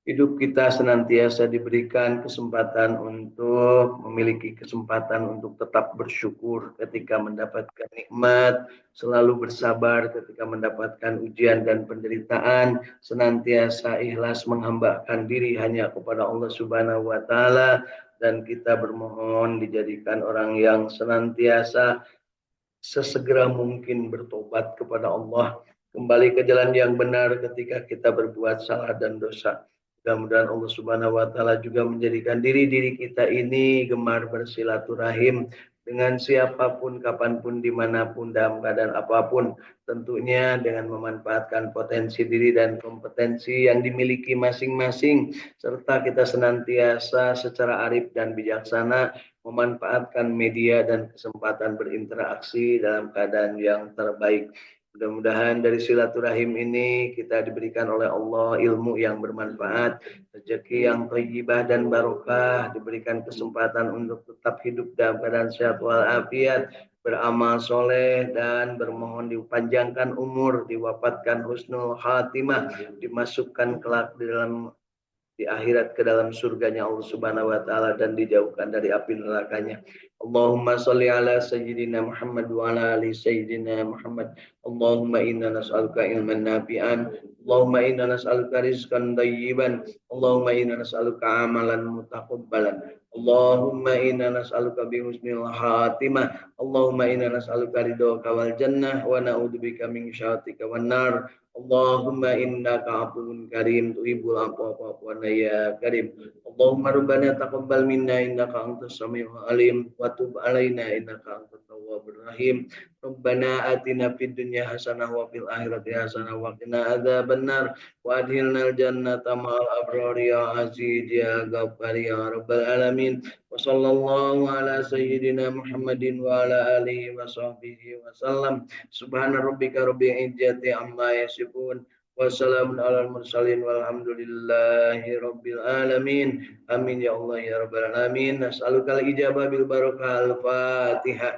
Hidup kita senantiasa diberikan kesempatan untuk memiliki kesempatan untuk tetap bersyukur ketika mendapatkan nikmat, selalu bersabar ketika mendapatkan ujian dan penderitaan, senantiasa ikhlas menghambakan diri hanya kepada Allah Subhanahu wa taala, dan kita bermohon dijadikan orang yang senantiasa sesegera mungkin bertobat kepada Allah, kembali ke jalan yang benar ketika kita berbuat salah dan dosa. Mudah-mudahan Allah Subhanahu wa taala juga menjadikan diri-diri kita ini gemar bersilaturahim dengan siapapun, kapanpun, dimanapun, dalam keadaan apapun, tentunya dengan memanfaatkan potensi diri dan kompetensi yang dimiliki masing-masing, serta kita senantiasa secara arif dan bijaksana memanfaatkan media dan kesempatan berinteraksi dalam keadaan yang terbaik. Mudah-mudahan dari silaturahim ini kita diberikan oleh Allah ilmu yang bermanfaat, rezeki yang thayyibah dan barokah, diberikan kesempatan untuk tetap hidup dalam keadaan sehat walafiat, beramal soleh, dan bermohon dipanjangkan umur, diwafatkan husnul khatimah, dimasukkan kelak di dalam di akhirat ke dalam surganya Allah Subhanahu wa taala, dan dijauhkan dari api nerakanya. Allahumma shalli ala sayyidina Muhammad wa ala ali sayyidina Muhammad. Allahumma inna nas'aluka ilman nafi'an. Allahumma inna nas'aluka rizqan thayyiban. Allahumma inna nas'aluka amalan mutaqabbalan. Allahumma inna nas'aluka bi husnil khatimah. Allahumma inna nas'aluka ridhaka wal jannah wa na'udzubika min syarrika wan nar. Allahumma innaka afuwun karim tuhibbul afwa fa'fu anna ya karim. Allahumma rabbana taqabbal minna innaka antas samiul alim wa tub alaina innaka antat tawwabur rahim. Rabbana atina fid dunya hasanah wa fil akhirati hasanah wa qina adzabannar wa adkhilnal jannata ma'al abrar ya aziz ya ghaffar ya rabbal alamin. Wa sallallahu ala sayyidina Muhammadin wa ala alihi wa sahbihi wa sallam. Subhana rabbika rabbil izzati amma yasifun. Wassalamun alal mursalin walhamdulillahi rabbil alamin. Amin ya Allah ya rabbal alamin. Nas'alukal ijabah bil barakah al-Fatihah.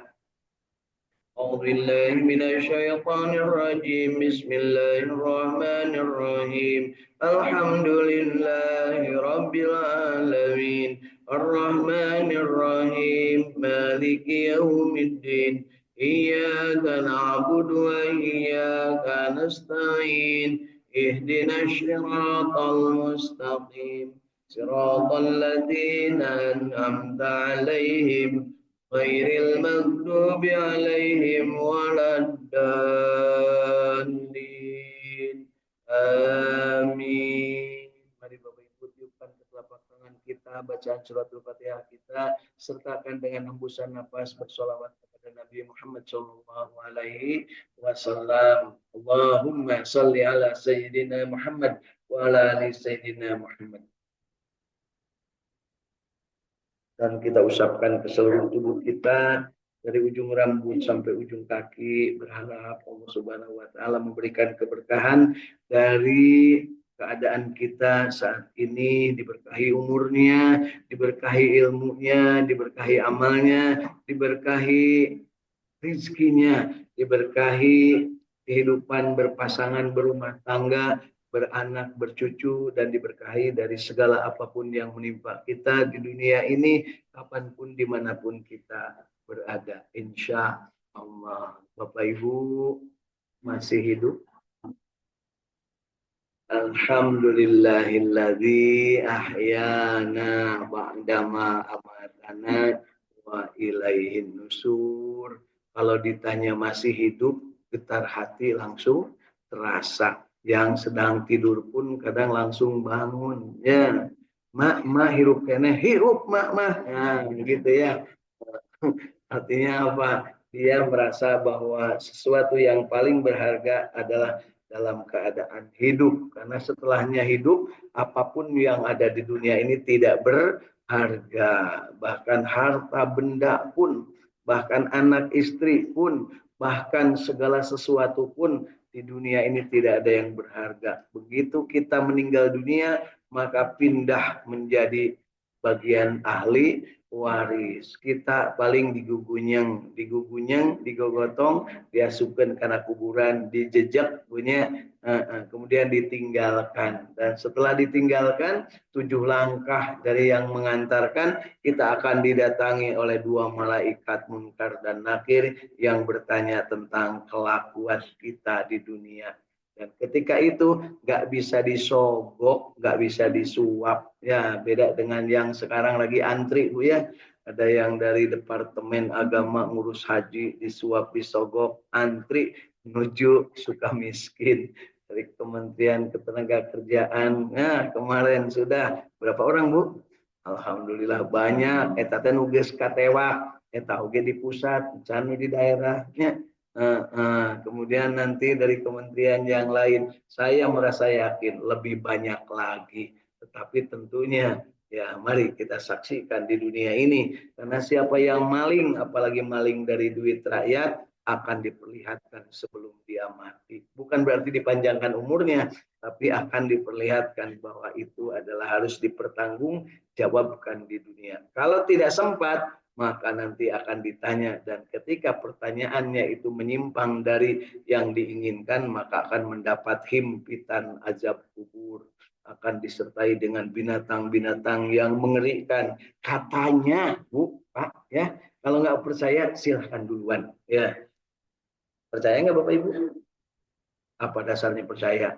أعوذ بالله من الشيطان الرجيم بسم الله الرحمن الرحيم الحمد لله رب العالمين الرحمن الرحيم مالك يوم الدين إياك نعبد وإياك نستعين اهدنا الصراط المستقيم صراط الذين أنعمت عليهم غير المغضوب عليهم ولا الضالين. Amin. Mari Bapak Ibu tiupkan ke telapak tangan kita, bacaan suratul Fatihah kita, sertakan dengan hembusan nafas bersolawat kepada Nabi Muhammad sallallahu alaihi wasallam. Allahumma shalli ala sayyidina Muhammad wa ala ali sayyidina Muhammad. Dan kita usapkan ke seluruh tubuh kita dari ujung rambut sampai ujung kaki, berharap Allah Subhanahu wa taala memberikan keberkahan dari keadaan kita saat ini, diberkahi umurnya, diberkahi ilmunya, diberkahi amalnya, diberkahi rizkinya, diberkahi kehidupan berpasangan, berumah tangga, beranak, bercucu, dan diberkahi dari segala apapun yang menimpa kita di dunia ini, kapanpun, dimanapun kita berada. Insya Allah. Bapak Ibu masih hidup? Alhamdulillahilladzi ahyana ba'dama amatana wa ilaihin nusur. Kalau ditanya masih hidup, getar hati langsung terasa. Yang sedang tidur pun kadang langsung bangun. Ya, mak hirup kene, hirup mak. Nah, gitu ya. Artinya apa? Dia merasa bahwa sesuatu yang paling berharga adalah dalam keadaan hidup. Karena setelahnya hidup, apapun yang ada di dunia ini tidak berharga. Bahkan harta benda pun, bahkan anak istri pun, bahkan segala sesuatu pun di dunia ini tidak ada yang berharga. Begitu kita meninggal dunia, maka pindah menjadi bagian ahli waris. Kita paling digugunyeng, digogotong, diasupkan karena kuburan, dijejak punya, kemudian ditinggalkan. Dan setelah ditinggalkan, 7 langkah dari yang mengantarkan, kita akan didatangi oleh 2 malaikat Munkar dan Nakir yang bertanya tentang kelakuan kita di dunia. Dan ketika itu nggak bisa disogok, nggak bisa disuap. Ya, beda dengan yang sekarang lagi antri, Bu ya. Ada yang dari Departemen Agama ngurus haji, disuap, disogok, antri menuju Sukamiskin. Dari Kementerian Ketenagakerjaan. Nah, kemarin sudah berapa orang, Bu? Alhamdulillah banyak. Eta teh nugas katewak, eta oge di pusat, can di daerahnya. Kemudian nanti dari kementerian yang lain, saya merasa yakin lebih banyak lagi. Tetapi tentunya ya mari kita saksikan di dunia ini. Karena siapa yang maling, apalagi maling dari duit rakyat, akan diperlihatkan sebelum dia mati. Bukan berarti dipanjangkan umurnya, tapi akan diperlihatkan bahwa itu adalah harus dipertanggungjawabkan di dunia. Kalau tidak sempat, maka nanti akan ditanya, dan ketika pertanyaannya itu menyimpang dari yang diinginkan, maka akan mendapat himpitan azab kubur, akan disertai dengan binatang-binatang yang mengerikan. Katanya, Bu, Pak, ya, kalau nggak percaya silahkan duluan, ya. Percaya nggak Bapak Ibu? Apa dasarnya percaya?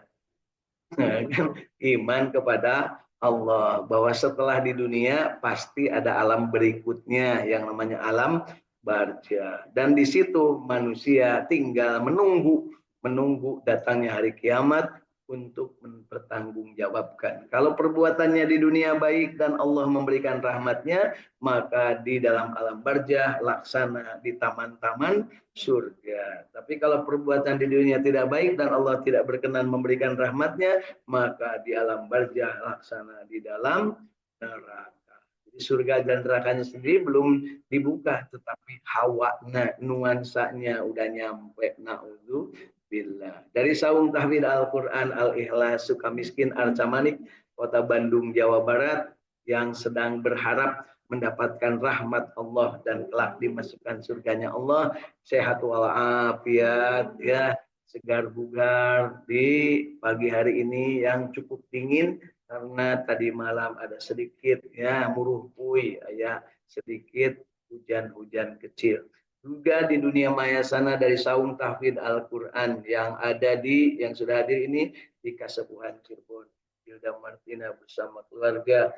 Iman kepada Allah, bahwa setelah di dunia pasti ada alam berikutnya yang namanya alam barja, dan di situ manusia tinggal menunggu datangnya hari kiamat untuk mempertanggungjawabkan. Kalau perbuatannya di dunia baik dan Allah memberikan rahmatnya, maka di dalam alam barjah laksana di taman-taman surga. Tapi kalau perbuatan di dunia tidak baik dan Allah tidak berkenan memberikan rahmatnya, maka di alam barjah laksana di dalam neraka. Jadi surga dan nerakanya sendiri belum dibuka, tetapi hawana, nuansanya udah nyampe. Na'udzubillah. Dari Saung Tahfidz Al-Quran Al-Ikhlas Sukamiskin Arca Manik, Kota Bandung, Jawa Barat, yang sedang berharap mendapatkan rahmat Allah dan kelak dimasukkan surganya Allah, sehat walafiat, ya, segar bugar di pagi hari ini yang cukup dingin karena tadi malam ada sedikit ya muruh pui, ya sedikit hujan-hujan kecil. Juga di dunia maya sana dari Saung Tahfidz Al-Quran yang sudah hadir ini di Kasepuhan Cirebon, Hilda Martina bersama keluarga.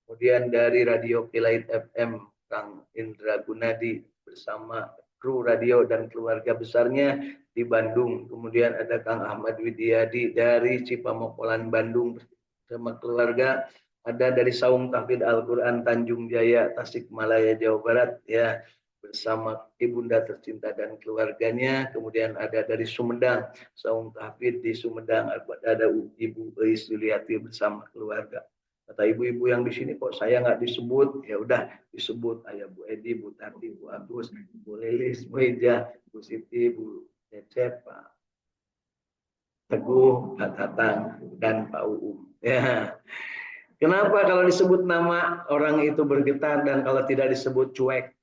Kemudian dari Radio Kilait FM, Kang Indra Gunadi bersama kru radio dan keluarga besarnya di Bandung. Kemudian ada Kang Ahmad Widiadi dari Cipamokolan, Bandung bersama keluarga. Ada dari Saung Tahfidz Al-Quran Tanjung Jaya, Tasikmalaya, Jawa Barat, ya, bersama ibunda tercinta dan keluarganya. Kemudian ada dari Sumedang, Saung Tahfidz di Sumedang, ada Ibu Eis Yuliati bersama keluarga. Kata ibu-ibu yang di sini kok saya nggak disebut, ya udah disebut, ayah Bu Edi, Bu Tati, Bu Agus, Bu Lilis, Bu Eja, Bu Siti, Bu Cecep, Pak Teguh, Pak Tatang, dan Pak Uum. Ya. Kenapa kalau disebut nama orang itu bergetar dan kalau tidak disebut cuek?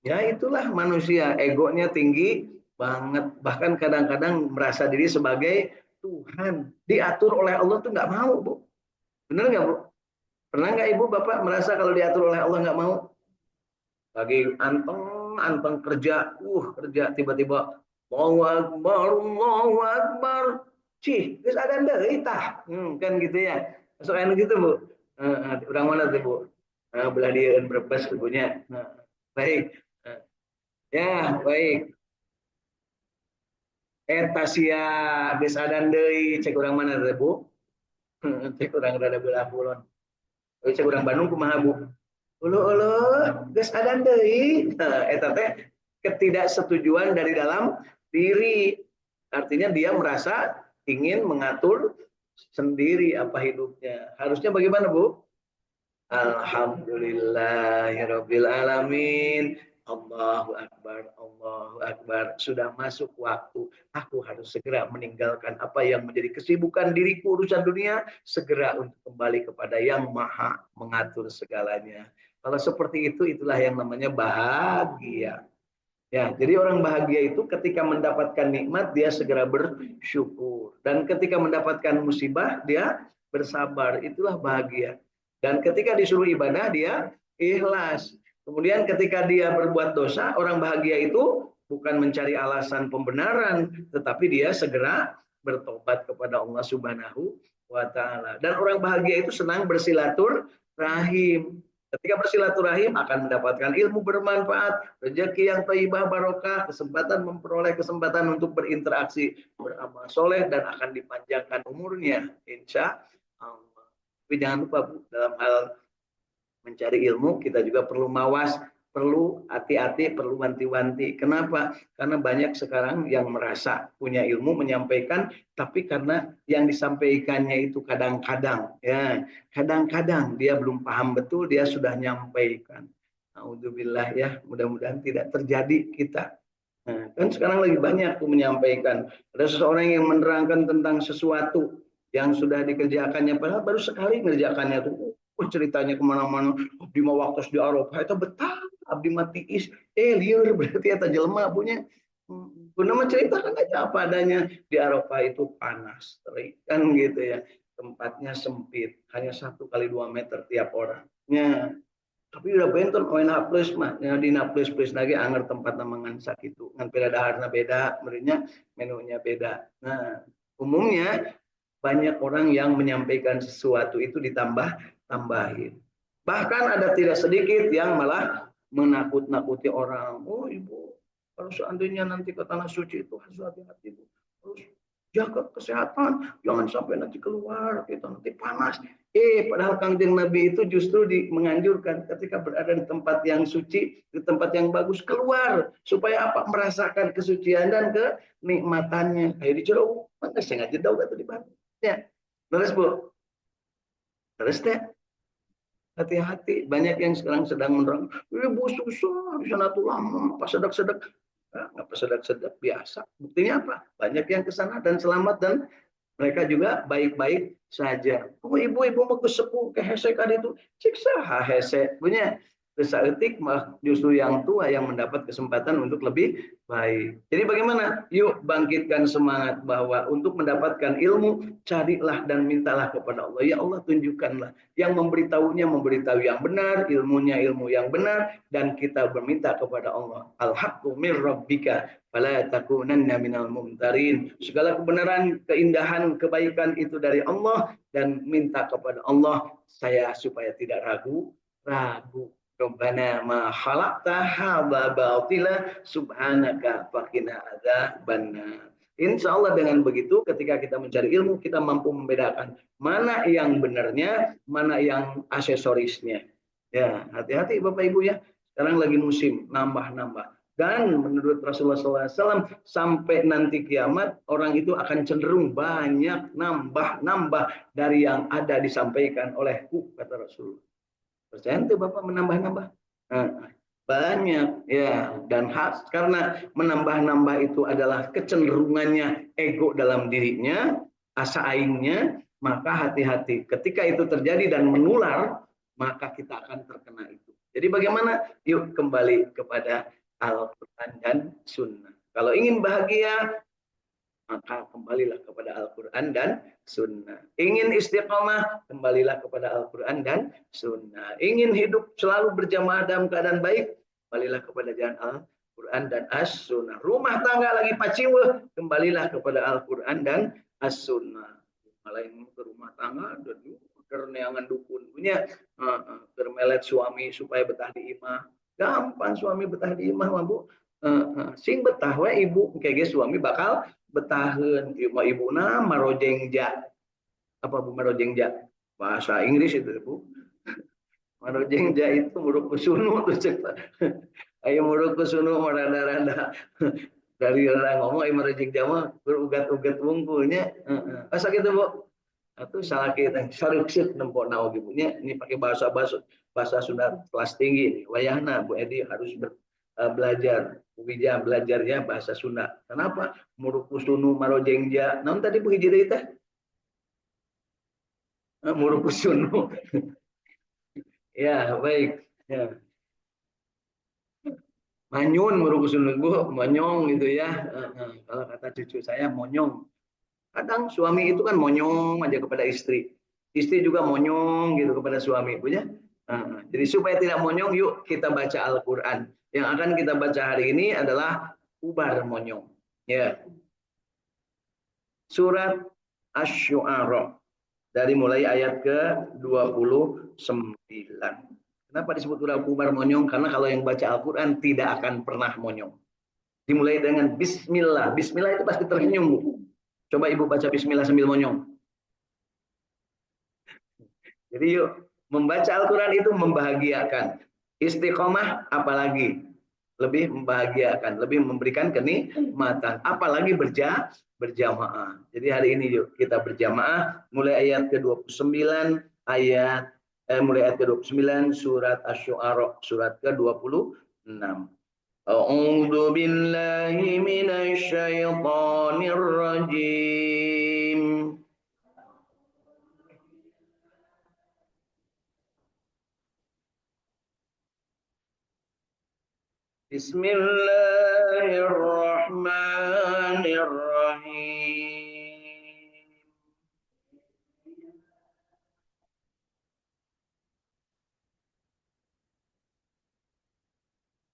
Ya itulah manusia, egonya tinggi banget, bahkan kadang-kadang merasa diri sebagai Tuhan, diatur oleh Allah tuh nggak mau, Bu. Bener nggak, Bu? Pernah nggak Ibu Bapak merasa kalau diatur oleh Allah nggak mau? Lagi anteng kerja, kerja tiba-tiba Allahu Akbar, Allahu Akbar, cih, terus ada deui tah, kan gitu ya. Masuk gitu Bu. Orang mana tuh Bu? Belah dia berbes ibunya. Baik. Ya, baik. Eta sia geus adan deui, cek urang mana teh Bu? Cek urang rada belah kulon. Cek urang Bandung kumaha Bu? Ulu geus adan deui. Eta teh ketidaksetujuan dari dalam diri. Artinya dia merasa ingin mengatur sendiri apa hidupnya. Harusnya bagaimana Bu? Alhamdulillahirabbil alamin. Allahu Akbar, Allahu Akbar. Sudah masuk waktu. Aku harus segera meninggalkan apa yang menjadi kesibukan diriku urusan dunia. Segera untuk kembali kepada yang maha mengatur segalanya. Kalau seperti itu, itulah yang namanya bahagia. Ya, jadi orang bahagia itu ketika mendapatkan nikmat, dia segera bersyukur. Dan ketika mendapatkan musibah, dia bersabar. Itulah bahagia. Dan ketika disuruh ibadah, dia ikhlas. Kemudian ketika dia berbuat dosa, orang bahagia itu bukan mencari alasan pembenaran, tetapi dia segera bertobat kepada Allah Subhanahu wa taala. Dan orang bahagia itu senang bersilaturahim. Ketika bersilaturahim akan mendapatkan ilmu bermanfaat, rezeki yang thayyibah barokah, kesempatan memperoleh kesempatan untuk berinteraksi, beramal soleh, dan akan dipanjangkan umurnya, insya Allah. Tapi jangan lupa Bu, dalam hal mencari ilmu kita juga perlu mawas, perlu hati-hati, perlu wanti-wanti. Kenapa? Karena banyak sekarang yang merasa punya ilmu menyampaikan, tapi karena yang disampaikannya itu kadang-kadang, ya, kadang-kadang dia belum paham betul, dia sudah nyampaikan. Alhamdulillah ya, mudah-mudahan tidak terjadi kita. Nah, kan sekarang lagi banyak tuh menyampaikan. Ada seseorang yang menerangkan tentang sesuatu yang sudah dikerjakannya, padahal baru sekali mengerjakannya tuh. Ceritanya kemana-mana. Abdi mah waktu di Eropa itu betah. Abdi mah tiis. Liur berarti eta jelema punya. Guna menceritakan aja apa adanya. Di Eropa itu panas, terik kan gitu ya. Tempatnya sempit, hanya 1 kali 2 meter tiap orang. Ya, tapi udah benton ONH plus mah, ya di plus plus lagi anger tempat namangan sakitu. Ngan beda daharna beda, merinya menunya beda. Nah, umumnya banyak orang yang menyampaikan sesuatu itu ditambah-tambahin. Bahkan ada tidak sedikit yang malah menakut-nakuti orang. Oh ibu, kalau seandainya nanti ke tanah suci itu harus hati-hati bu. Harus jaga kesehatan, jangan sampai nanti keluar, kita nanti panas. Padahal Kangjeng Nabi itu justru menganjurkan ketika berada di tempat yang suci, di tempat yang bagus, keluar. Supaya apa? Merasakan kesucian dan kenikmatannya. Kayak di Jero, mana saya ngaji tahu atau di Bandung. Ya, terus Bu, terus deh, hati-hati. Banyak yang sekarang sedang menerang, Bu susah, di sana tuh lama, pas sedek-sedek. Nggak pas sedek-sedek biasa. Buktinya apa? Banyak yang ke sana dan selamat dan mereka juga baik-baik saja. Oh ibu-ibu mau ke sepuh ke hese kali itu, ciksa hese punya etik mah justru yang tua yang mendapat kesempatan untuk lebih baik. Jadi bagaimana? Yuk bangkitkan semangat bahwa untuk mendapatkan ilmu carilah dan mintalah kepada Allah. Ya Allah tunjukkanlah yang memberitahu yang benar, ilmunya ilmu yang benar dan kita berminta kepada Allah. Al-haqqu mir rabbika fala takunanna minal mumtarin. Segala kebenaran, keindahan, kebaikan itu dari Allah dan minta kepada Allah saya supaya tidak ragu. Rabbana ma khalaqta hadza batila subhanaka faqina adzabannar. Insya Allah dengan begitu ketika kita mencari ilmu kita mampu membedakan mana yang benarnya, mana yang aksesorisnya. Ya, hati-hati Bapak Ibu ya. Sekarang lagi musim nambah-nambah. Dan menurut Rasulullah SAW sampai nanti kiamat orang itu akan cenderung banyak nambah-nambah dari yang ada disampaikan olehku kata Rasulullah. Percaya itu Bapak menambah-nambah? Nah, banyak ya dan karena menambah-nambah itu adalah kecenderungannya ego dalam dirinya, asa aingnya, maka hati-hati ketika itu terjadi dan menular maka kita akan terkena itu. Jadi bagaimana? Yuk kembali kepada Al-Quran dan Sunnah. Kalau ingin bahagia, maka kembalilah kepada Al-Quran dan Sunnah. Ingin istiqomah, kembalilah kepada Al-Quran dan Sunnah. Ingin hidup selalu berjamaah dalam keadaan baik, kembalilah kepada jalan Al-Quran dan As-Sunnah. Rumah tangga lagi paciwe, kembalilah kepada Al-Quran dan As-Sunnah. Malain ke rumah tangga, kerneangan dukun punya, bermelet suami supaya betah di imah. Gampang suami betah di imah, Bu. Sing betah we ibu kayak suami bakal betaheun ibu marojengja apa Bu marojengja bahasa Inggris itu Bu. Marojengja itu muruk kusunu tuh cek ayo muruk kusunu marada-rada dari orang ngomong marojengja mah berugat-ugat wungkulnya asa gitu Bu atau salah kita saruksit nempok naon ibunya ini pakai bahasa Sunda kelas tinggi wayahna Bu Edi harus belajar. Wija belajarnya bahasa Sunda. Kenapa? Murukusunu marojengja. Namun tadi Bu hiji teh? Murukusunu. Ya, baik. Ya. Manyun murukusunu Bu, monyong gitu ya. Kalau kata cucu saya monyong. Kadang suami itu kan monyong aja kepada istri. Istri juga monyong gitu kepada suami, Bu ya. Jadi supaya tidak monyong, yuk kita baca Al-Quran. Yang akan kita baca hari ini adalah ubar monyong. Ya, surat Asy-Syu'ara dari mulai ayat ke-29. Kenapa disebut surat ubar monyong? Karena kalau yang baca Al-Quran tidak akan pernah monyong. Dimulai dengan Bismillah. Bismillah itu pasti tersenyum, Bu. Coba Ibu baca Bismillah sambil monyong. Jadi yuk, membaca Al-Quran itu membahagiakan. Istiqomah apalagi lebih membahagiakan, lebih memberikan kenikmatan, apalagi berjamaah. Jadi hari ini yuk kita berjamaah mulai ayat ke-29 mulai ayat ke-29 surat Asy-Syu'ara surat ke-26. A'udzu billahi minasy syaithanir rajim. Bismillahirrahmanirrahim.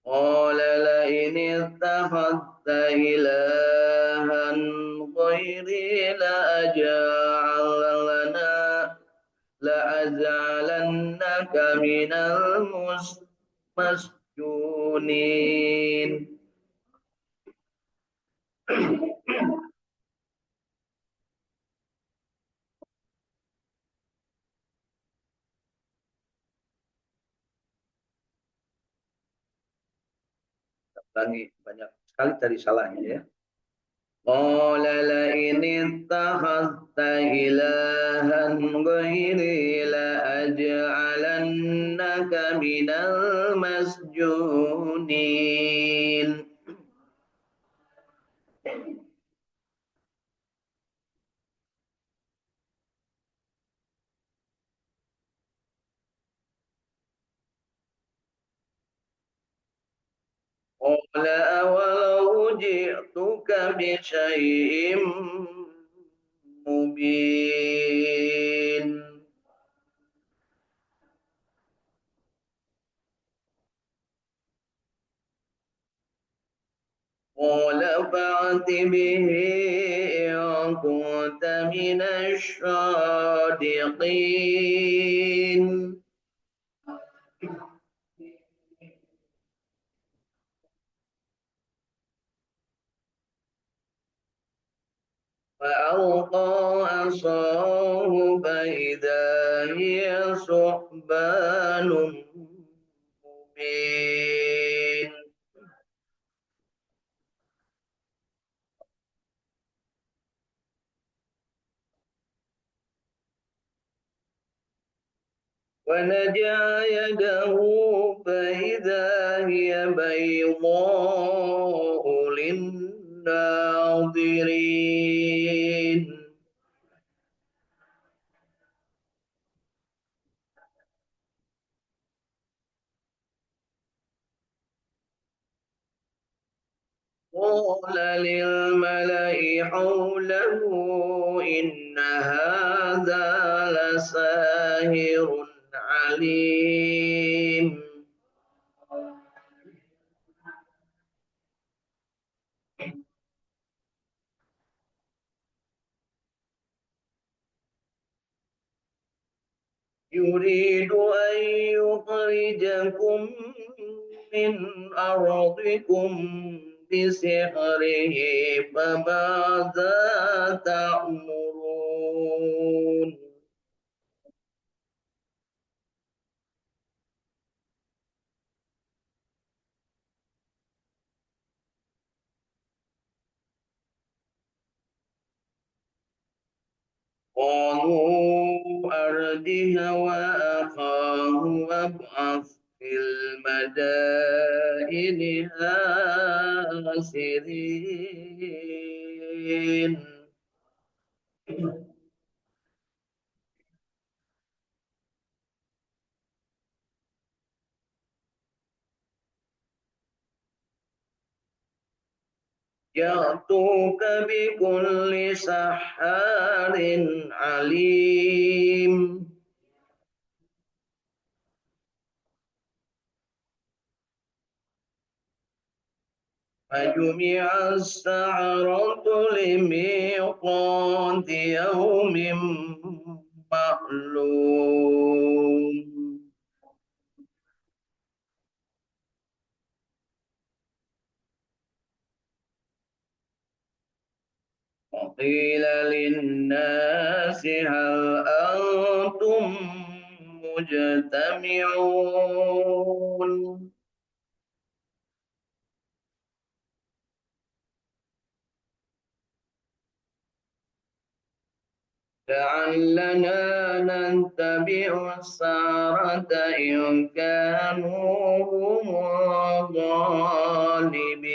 Qala la in ittakhadta ilahan ghairi la aj'alana la az'alannaka minal masjunin. Ulangi banyak sekali tadi salahnya ya. Qala la in ittakhadta ilahan ghairi la aj'alannaka minal masjunin. Qala awalau ji'tuka bi syai'im mubin. Qala fa'ti bihi in kunta minasy shadiqin. فألقى عصاه فإذا هي ثعبان مبين ونزع يده فإذا هي بيضاء للناظرين قال للملأ حوله إن هذا لساحر عليم يريد أن يخرجكم من أرضكم بسحره فماذا تأمرون قالوا أرجه وأخاه وابعث في مدائنها سرين يأتوك بكل سحار عليم فجمع السحرة لميقات يوم معلوم وقيل للناس هل أنتم مجتمعون لعلنا نتبع السحرة إن كانوا هم الغالبين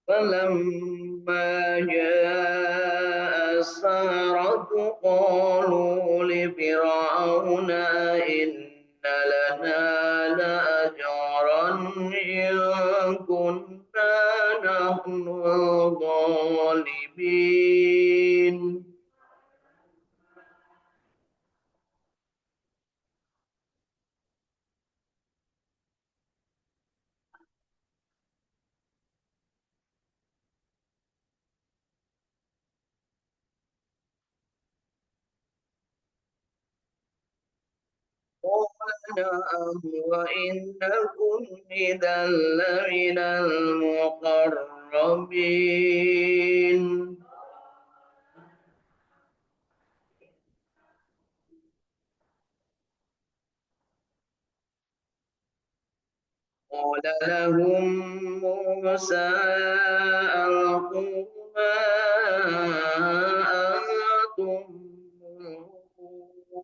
فلما جاء السحرة قالوا لفرعون إن لنا لأجرا إن كنا نحن الغالبين قال نعم وإنكم إذا لمن المقربين قال لهم موسى ألقوا ما أنتم ملقون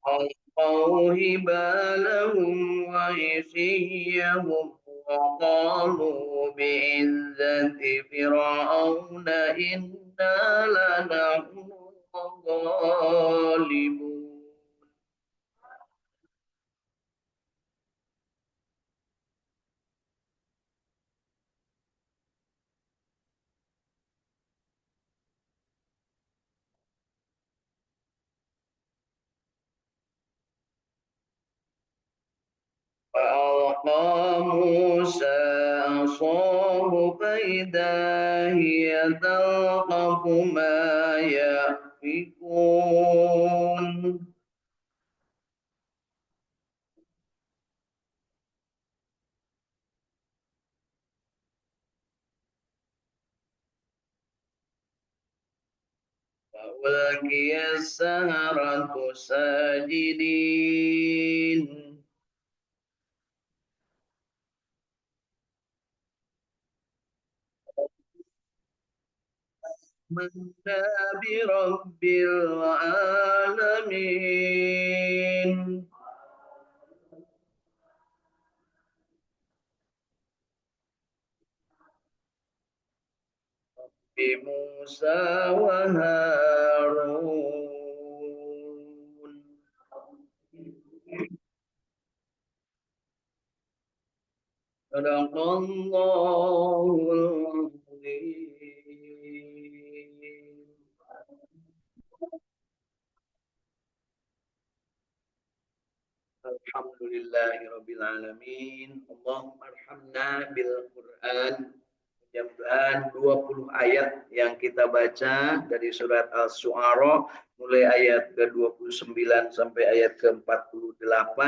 ألقوا هبالهم وعصيهم وقالوا بعزة فرعون إنا لنحن الغالبون فألقى موسى عصاه فإذا هي تلقف ما يأفكون فألقي السحرة ساجدين آمنا برب العالمين بموسى وهارون صدق الله العظيم Alhamdulillahirabbil alamin. Allahumma arhamna bil Qur'an. Mudah-mudahan 20 ayat yang kita baca dari surat Al-Syu'ara mulai ayat ke-29 sampai ayat ke-48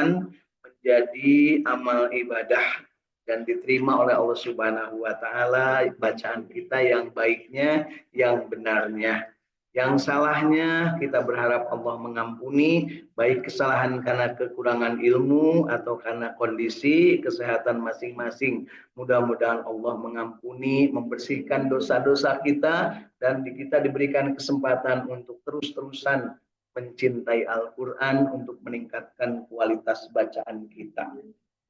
menjadi amal ibadah dan diterima oleh Allah Subhanahu wa taala bacaan kita yang baiknya, yang benarnya. Yang salahnya kita berharap Allah mengampuni, baik kesalahan karena kekurangan ilmu atau karena kondisi kesehatan masing-masing. Mudah-mudahan Allah mengampuni, membersihkan dosa-dosa kita, dan kita diberikan kesempatan untuk terus-terusan mencintai Al-Quran untuk meningkatkan kualitas bacaan kita.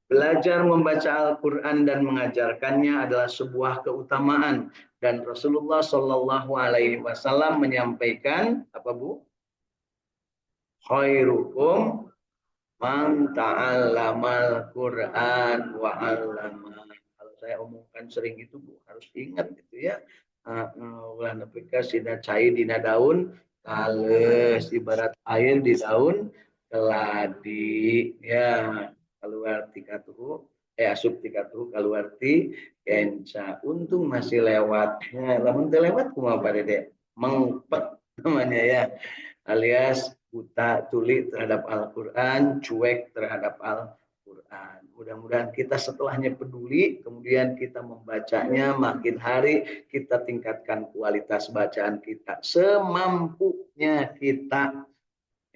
Belajar membaca Al-Quran dan mengajarkannya adalah sebuah keutamaan, dan Rasulullah Shallallahu Alaihi Wasallam menyampaikan apa Bu? Khairukum man ta'allamal Quran wa 'allama. Kalau saya omongkan sering itu Bu, harus ingat gitu ya. Ulah nepika sida cai dina daun tales, ibarat air di daun keladi ya. Keluar tikatuhu asup tikatuhu keluar ti kenca, untung masih lewat ya. Lamun teu lewat kumaha Dede, mengpet namanya ya, alias buta tuli terhadap Al-Quran, cuek terhadap Al-Quran. Mudah-mudahan kita setelahnya peduli, kemudian kita membacanya, makin hari kita tingkatkan kualitas bacaan kita semampunya kita.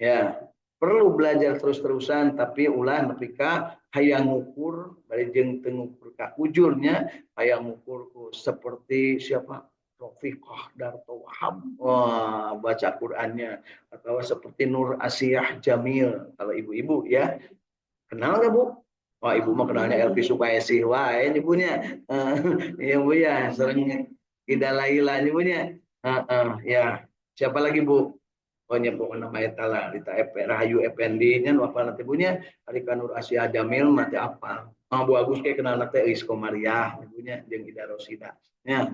Ya, perlu belajar terus-terusan, tapi ulah nepika hayang ngukur bari jeung teu ngukur ka ujurnya, hayang ngukur seperti siapa? Rafiqah Darto Wahab. Wah, baca Qur'annya, atau seperti Nur Asiyah Jamil. Kalau ibu-ibu ya, kenal nggak Bu? Wah, ibu mah kenalnya Elvi Sukaesih wae ibunya. Iya Bu ya, sering Ida Laila ibunya. Ya. Siapa lagi Bu? Pokoknya pokoknya nama etala Rita Rahayu Effendi nya apa nanti punya Arika Nur Asia Jamil mati apa Bu Agus kayak kenal nanti Rizko Maria ibunya jeung Ida Rosida ya.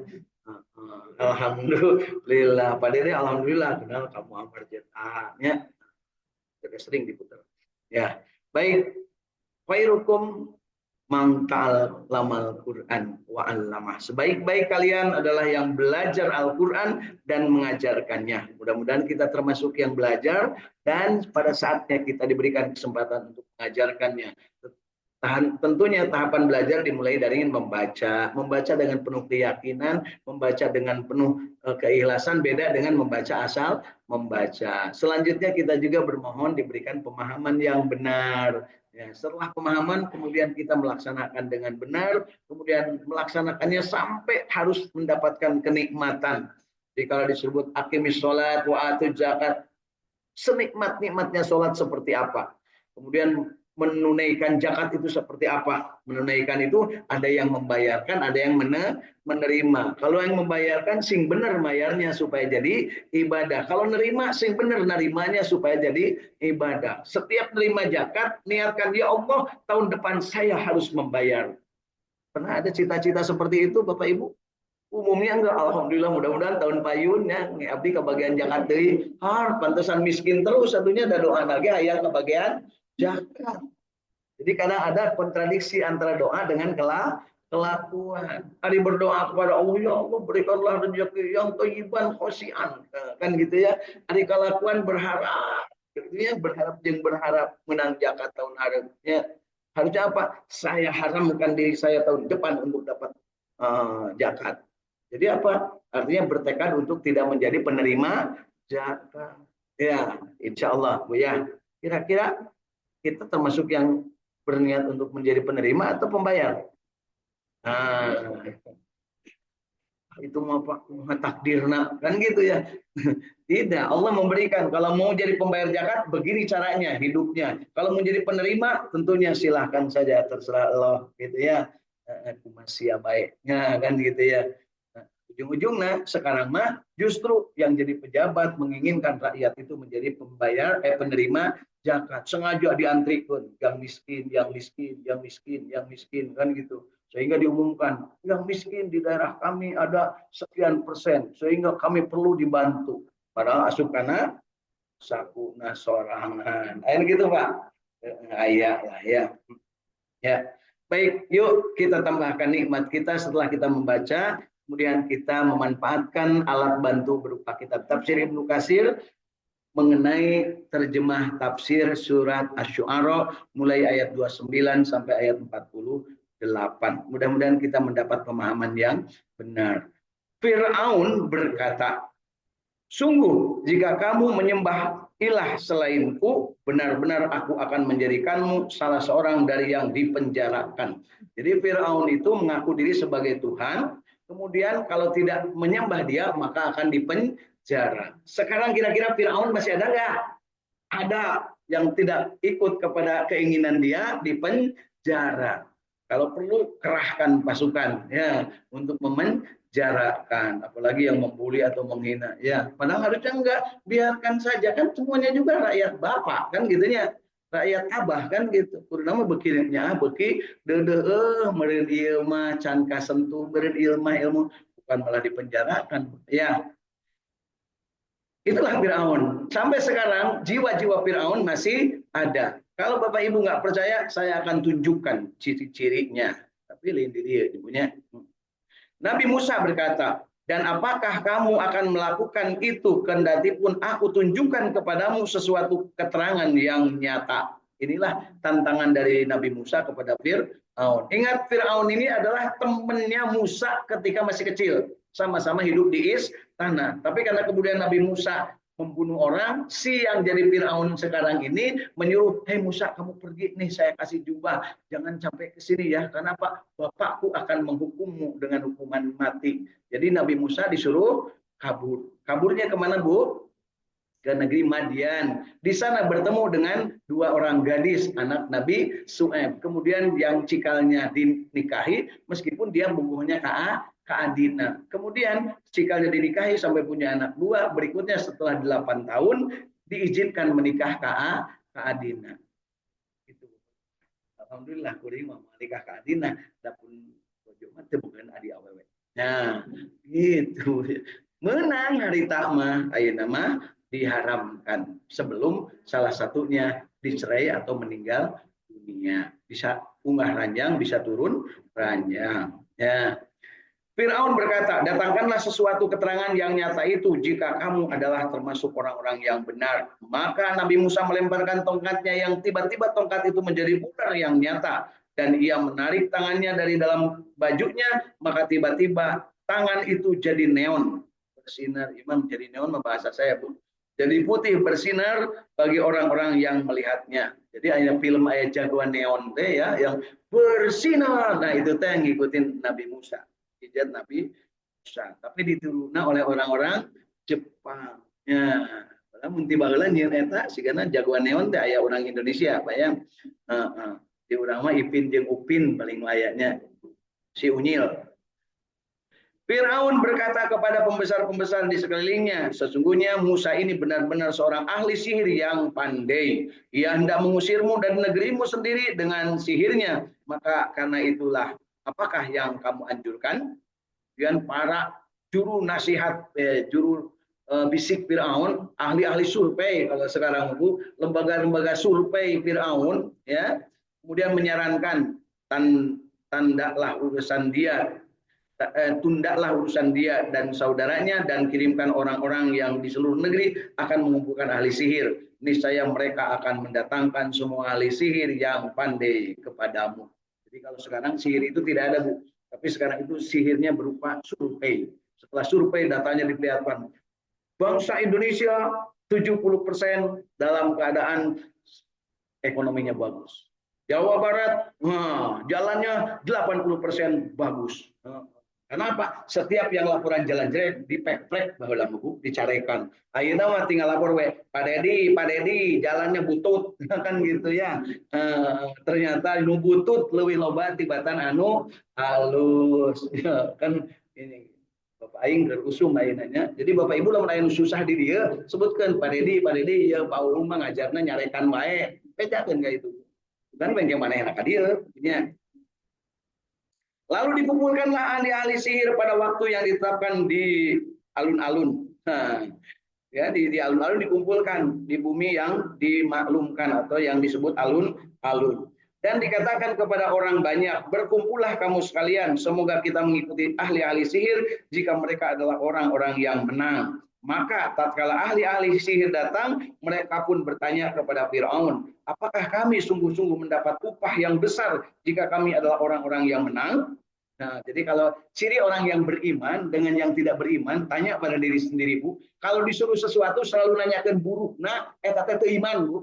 Alhamdulillah Pak Dede, alhamdulillah kenal kamu Amar Jeta nya, sering diputar ya. Baik, khairukum mangtal lamal Quran wa allamah. Sebaik-baik kalian adalah yang belajar Al-Quran dan mengajarkannya. Mudah-mudahan kita termasuk yang belajar, dan pada saatnya kita diberikan kesempatan untuk mengajarkannya. Tentunya tahapan belajar dimulai dari membaca dengan penuh keyakinan, membaca dengan penuh keikhlasan, beda dengan membaca asal membaca. Selanjutnya kita juga bermohon diberikan pemahaman yang benar. Ya, setelah pemahaman kemudian kita melaksanakan dengan benar, kemudian melaksanakannya sampai harus mendapatkan kenikmatan. Jadi kalau disebut aqimis sholat wa atuz zakat, senikmat-nikmatnya sholat seperti apa? Kemudian menunaikan zakat itu seperti apa? Menunaikan itu ada yang membayarkan, ada yang menerima. Kalau yang membayarkan sing bener mayarnya supaya jadi ibadah. Kalau nerima sing bener nerimanya supaya jadi ibadah. Setiap nerima zakat niatkan, ya Allah tahun depan saya harus membayar. Pernah ada cita-cita seperti itu Bapak Ibu? Umumnya enggak. Alhamdulillah, mudah-mudahan tahun payunnya abdi kebagian zakat deui. Pantesan miskin terus, satunya ada doa lagi aya kebagian zakat. Jadi kadang ada kontradiksi antara doa dengan kelakuan. Ari berdoa kepada Allah, ya Allah berikanlah rezeki yang thayyiban khosian, kan gitu ya. Ari kelakuan berharap, gitu ya, berharap menang zakat tahun harapnya. Harusnya apa? Saya haramkan diri saya tahun depan untuk dapat zakat. Jadi apa? Artinya bertekad untuk tidak menjadi penerima zakat. Ya, insya Allah, Bu ya. Kira-kira kita termasuk yang berniat untuk menjadi penerima atau pembayar? Nah, itu mau takdirna kan gitu ya. Tidak, Allah memberikan. Kalau mau jadi pembayar zakat begini caranya hidupnya. Kalau mau jadi penerima tentunya silahkan saja, terserah Allah gitu ya. Aku masih baiknya kan gitu ya. Ujung-ujungnya sekarang mah justru yang jadi pejabat menginginkan rakyat itu menjadi penerima zakat. Sengaja diantrikan yang miskin, yang miskin, yang miskin, yang miskin kan gitu. Sehingga diumumkan yang miskin di daerah kami ada sekian persen, sehingga kami perlu dibantu. Padahal asup karena sakuna sorangan. Ayo gitu Pak. Ayah lah ya. Ya. Baik, yuk kita tambahkan nikmat kita setelah kita membaca. Kemudian kita memanfaatkan alat bantu berupa kitab tafsir Ibnu Katsir mengenai terjemah tafsir surat Asy-Syu'ara mulai ayat 29 sampai ayat 48. Mudah-mudahan kita mendapat pemahaman yang benar. Fir'aun berkata, Sungguh, jika kamu menyembah ilah selainku, benar-benar aku akan menjadikanmu salah seorang dari yang dipenjarakan. Jadi Firaun itu mengaku diri sebagai Tuhan, kemudian kalau tidak menyembah dia, maka akan dipenjara. Sekarang kira-kira Firaun masih ada nggak? Ada yang tidak ikut kepada keinginan dia, dipenjara. Kalau perlu kerahkan pasukan ya untuk memenjarakan, apalagi yang membuli atau menghina ya. Padahal harusnya enggak, biarkan saja, kan semuanya juga rakyat bapak kan gitunya. Rakyat abah kan gitu. Kurang bekirimnya beki dede meureun ieu mah can kasentuh meureun ieu mah ilmu, bukan malah dipenjarakan ya. Itulah Firaun. Sampai sekarang jiwa-jiwa Firaun masih ada. Kalau Bapak Ibu nggak percaya, saya akan tunjukkan ciri-cirinya. Tapi lain diri ibunya. Nabi Musa berkata, dan apakah kamu akan melakukan itu kendati pun aku tunjukkan kepadamu sesuatu keterangan yang nyata. Inilah tantangan dari Nabi Musa kepada Fir'aun. Ingat, Fir'aun ini adalah temannya Musa ketika masih kecil. Sama-sama hidup di istana. Tapi karena kemudian Nabi Musa membunuh orang, si yang jadi Firaun sekarang ini menyuruh, hei Musa, kamu pergi nih, saya kasih jubah, jangan sampai ke sini ya, karena apa? Bapakku akan menghukummu dengan hukuman mati. Jadi Nabi Musa disuruh kabur. Kaburnya kemana, Bu? Ke negeri Madian. Di sana bertemu dengan dua orang gadis anak Nabi Su'aib. Kemudian yang cikalnya dinikahi meskipun dia bubuhnya Adina. Kemudian cikalnya dinikahi sampai punya anak dua. Berikutnya setelah 8 tahun diizinkan menikah Adina. Itu. Alhamdulillah kuring mau menikah Adina. Dapun bojo mah teu bukan adi awewe. Nah, gitu. Menang hari takmah ayeuna mah diharamkan sebelum salah satunya dicerai atau meninggal dunia. Bisa unggah ranjang, bisa turun ranjang. Ya. Firaun berkata, datangkanlah sesuatu keterangan yang nyata itu jika kamu adalah termasuk orang-orang yang benar. Maka Nabi Musa melemparkan tongkatnya yang tiba-tiba tongkat itu menjadi ular yang nyata. Dan ia menarik tangannya dari dalam bajunya, maka tiba-tiba tangan itu jadi neon. Bersinar, Imam jadi neon, bahasa saya, Bu. Jadi putih bersinar bagi orang-orang yang melihatnya. Jadi ada film ayat jagoan neon teh ya yang bersinar. Nah itu teh yang ngikutin Nabi Musa. Hijat Nabi Musa. Tapi diturunkan oleh orang-orang Jepang. Ya, padahal munti bagelan nyeun eta sigana jagoan neon teh aya orang Indonesia, Pak ya. Di urang mah Ipin jeung Upin paling layaknya. Si Unyil. Firaun berkata kepada pembesar-pembesar di sekelilingnya, sesungguhnya Musa ini benar-benar seorang ahli sihir yang pandai. Ia hendak mengusirmu dan negerimu sendiri dengan sihirnya. Maka karena itulah, apakah yang kamu anjurkan? Dan para juru nasihat, juru bisik Firaun, ahli-ahli survei kalau sekarang Bu, lembaga-lembaga survei Firaun, ya, kemudian menyarankan tandalah urusan dia. Tundalah urusan dia dan saudaranya dan kirimkan orang-orang yang di seluruh negeri akan mengumpulkan ahli sihir. Niscaya mereka akan mendatangkan semua ahli sihir yang pandai kepadamu. Jadi kalau sekarang sihir itu tidak ada, Bu. Tapi sekarang itu sihirnya berupa survei. Setelah survei datanya diperlihatkan. Bangsa Indonesia 70% dalam keadaan ekonominya bagus. Jawa Barat, jalannya 80% bagus. Kenapa? Setiap yang laporan jalan jelek dipek-pek baheula buku dicarekan. Ayeuna mah tinggal lapor we, Pak Dedi, jalannya butut kan gitu ya. Ternyata nu butut leuwih loba tibatan anu halus. Ya, kan ini Bapak aing keur usum ayeuna nya. Jadi Bapak Ibu lamun aya nu susah di dieu, sebutkeun Pak Dedi ya Pak Ulum mah ngajarna nyarekan wae. Bedakeun ka itu. Bukan bengke manehna ka dieu nya. Lalu dikumpulkanlah ahli-ahli sihir pada waktu yang ditetapkan di alun-alun. Nah, ya di alun-alun dikumpulkan di bumi yang dimaklumkan atau yang disebut alun-alun. Dan dikatakan kepada orang banyak, berkumpullah kamu sekalian, semoga kita mengikuti ahli-ahli sihir jika mereka adalah orang-orang yang menang. Maka tatkala ahli-ahli sihir datang, mereka pun bertanya kepada Firaun, apakah kami sungguh-sungguh mendapat upah yang besar jika kami adalah orang-orang yang menang? Nah, jadi kalau ciri orang yang beriman dengan yang tidak beriman, tanya pada diri sendiri, Bu. Kalau disuruh sesuatu selalu nanyakan buruk. Nah, teh iman, Bu.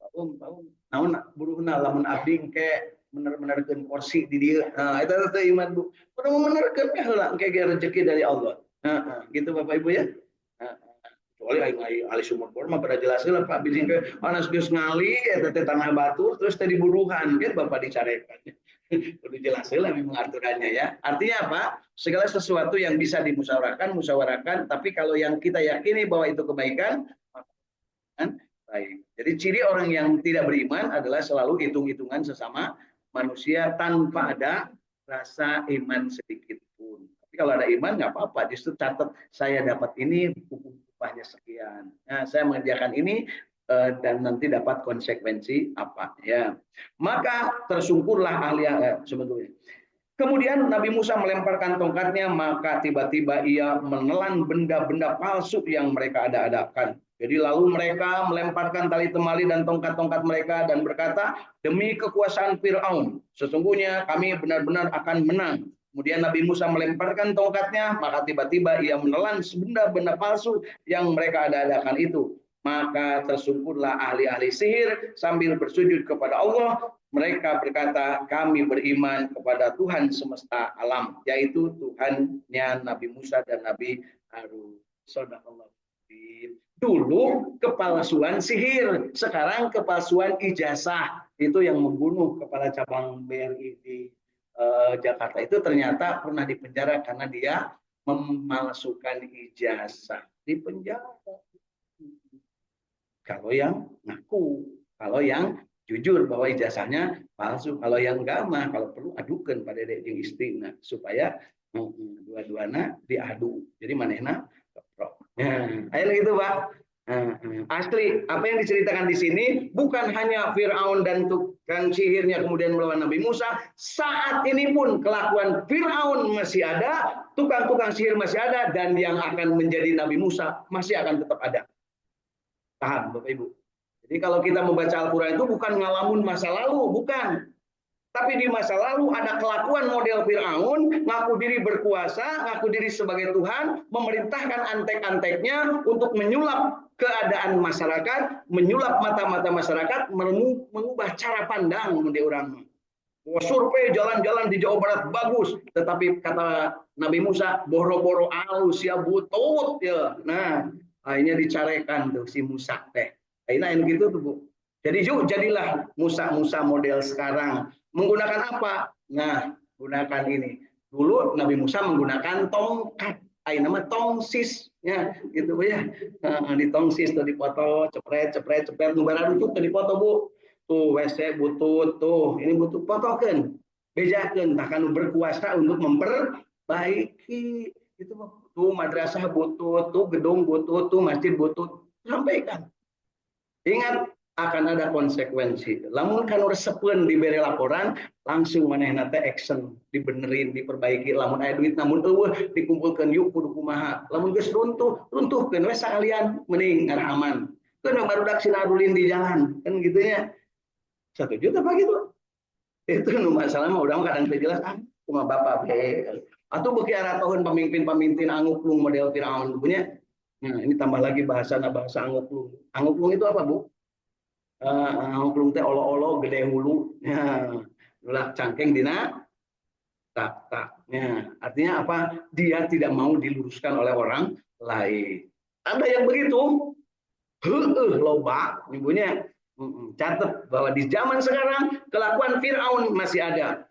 Tahu, namun buruhna lamun abdi ke menerken porsi di dia. Nah, teh iman, Bu. Udah menerken lah kayak rezeki dari Allah. Nah, gitu Bapak Ibu ya. Nah, kecuali ahli sumur bor mah pada jelasin lah Pak bising ke panas geus ngali eta teh tanah batu terus tadi buruhan kan Bapak dicarekan. Perlu jelasin lah memang aturannya ya. Artinya apa? Segala sesuatu yang bisa musyawarahkan, tapi kalau yang kita yakini bahwa itu kebaikan, kan baik. Jadi ciri orang yang tidak beriman adalah selalu hitung-hitungan sesama manusia tanpa ada rasa iman sedikit pun. Tapi kalau ada iman nggak apa-apa, justru catat saya dapat ini upahnya sekian. Nah, saya mengerjakan ini dan nanti dapat konsekuensi apa ya. Maka tersungkurlah ahli sebetulnya. Kemudian Nabi Musa melemparkan tongkatnya, maka tiba-tiba ia menelan benda-benda palsu yang mereka ada-adakan. Jadi lalu mereka melemparkan tali temali dan tongkat-tongkat mereka dan berkata, demi kekuasaan Fir'aun, sesungguhnya kami benar-benar akan menang. Kemudian Nabi Musa melemparkan tongkatnya, maka tiba-tiba ia menelan benda-benda palsu yang mereka ada-adakan itu. Maka tersungkurlah ahli-ahli sihir sambil bersujud kepada Allah. Mereka berkata, kami beriman kepada Tuhan semesta alam, yaitu Tuhannya Nabi Musa dan Nabi Harun. Sadaqallah. Dulu kepalsuan sihir, sekarang kepalsuan ijazah. Itu yang membunuh kepala cabang BRI di Jakarta itu ternyata pernah dipenjara karena dia memalsukan ijazah. Di penjara. Kalau yang ngaku, kalau yang jujur bahwa ijazahnya palsu, kalau yang enggak mah kalau perlu adukan pada dek jeung istri nah, supaya dua-duana diadu. Jadi manehna keprok. Nah, ayo gitu, Pak. Asli apa yang diceritakan di sini bukan hanya Firaun dan tukang sihirnya kemudian melawan Nabi Musa, saat ini pun kelakuan Firaun masih ada, tukang-tukang sihir masih ada, dan yang akan menjadi Nabi Musa masih akan tetap ada. Paham Bapak Ibu? Jadi kalau kita membaca Al-Quran itu bukan ngalamun masa lalu, bukan. Tapi di masa lalu ada kelakuan model Fir'aun, ngaku diri berkuasa, ngaku diri sebagai Tuhan, memerintahkan antek-anteknya untuk menyulap keadaan masyarakat, menyulap mata-mata masyarakat, mengubah cara pandang menurut orang. Survei jalan-jalan di Jawa Barat bagus, tetapi kata Nabi Musa, boro-boro alus ya butut ya. Nah, akhirnya dicarekan tuh si Musa teh. Akhirnya gitu tuh Bu. Jadi yuk jadilah Musa-Musa model sekarang. Menggunakan apa? Nah, gunakan ini. Dulu Nabi Musa menggunakan tongkat. Nama tongsis ya gitu ya. Di tongsis tuh dipoto, cepret, nubara duduk tuh dipoto Bu. Tuh WC butut tuh. Ini butut fotokan. Bejakeun tah kanu berkuasa untuk memperbaiki itu tuh madrasah butut, tuh gedung butut, tuh masjid butut. Sampaikan. Ingat akan ada konsekuensi. Lamun kan resepen diberi laporan, langsung manehna teh action, dibenerin, diperbaiki. Lamun aya duit namun eueuh dikumpulkeun yuk kudu kumaha. Lamun geus runtuhkeun we sakalian mending ngarahaman. Keun barudak sinarulin di jalan, kan gitu nya. 1 juta apa gitu. Itu nu masalah mah urang kadang teu jelas kumaha bapak be. Atuh beuki aratoheun pamimpin-pamimpin anguplung model Firaun punya. Nah, ini tambah lagi bahasa anguplung. Anguplung itu apa, Bu? Anguplung teh olo-olo gede hulu. Ulah cangkeng dina tak. Artinya apa? Dia tidak mau diluruskan oleh orang lain. Ada yang begitu? Loba, ibunya catat bahwa di zaman sekarang kelakuan Firaun masih ada.